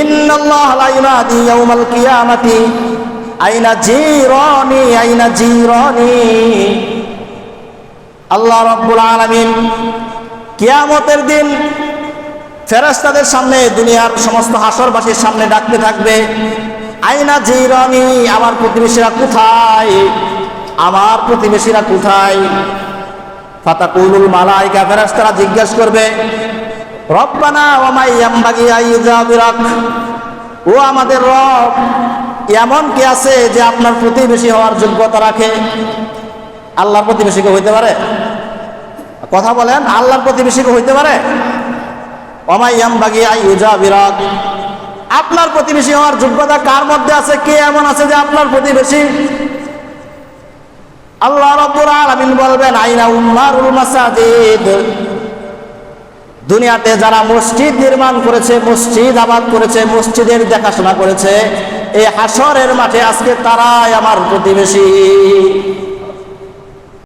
ইন্নাল্লাহ লা ইউনাদি ইয়াউমাল কিয়ামাতি আইনা জিরানি আইনা জিরানি। আল্লাহ রাব্বুল আলামিন কিয়ামতের দিন ফেরেশতাদের সামনে, দুনিয়ার সমস্ত হাসরবাসীর সামনে ডাকতে থাকবে, আইনা জিরানি, আমার প্রতিবেশীরা কোথায়, আমার প্রতিবেশীরা কোথায়। ফাতাকুলুল মালায়েকা, ফেরেশতারা জিজ্ঞেস করবে, রব্বানা ওয়া মা ইয়ামবাগি আইয়ুজাবিরাক, ও আমাদের রব, এমন কি আছে যে আপনার প্রতিবেশী হওয়ার যোগ্যতা রাখে? আল্লাহর প্রতিবেশীকে হইতে পারে? কথা বলেন, আল্লাহর প্রতিবেশীকে হইতে পারে? ওয়া মা ইয়ামবাগি আইয়ুজাবিরাক, আপনার প্রতিবেশী হওয়ার যোগ্যতা কার মধ্যে আছে? কে এমন আছে যে আপনার প্রতিবেশী? আল্লাহ রাব্বুল আলামিন বলবেন, আইনা উম্মারুল মাসাজিদ, দুনিয়াতে যারা মসজিদ নির্মাণ করেছে, মসজিদ আবাদ করেছে, মসজিদের দেখাশোনা করেছে, এই হাসরের মাঠে আজকে তারাই আমার প্রতিবেশী।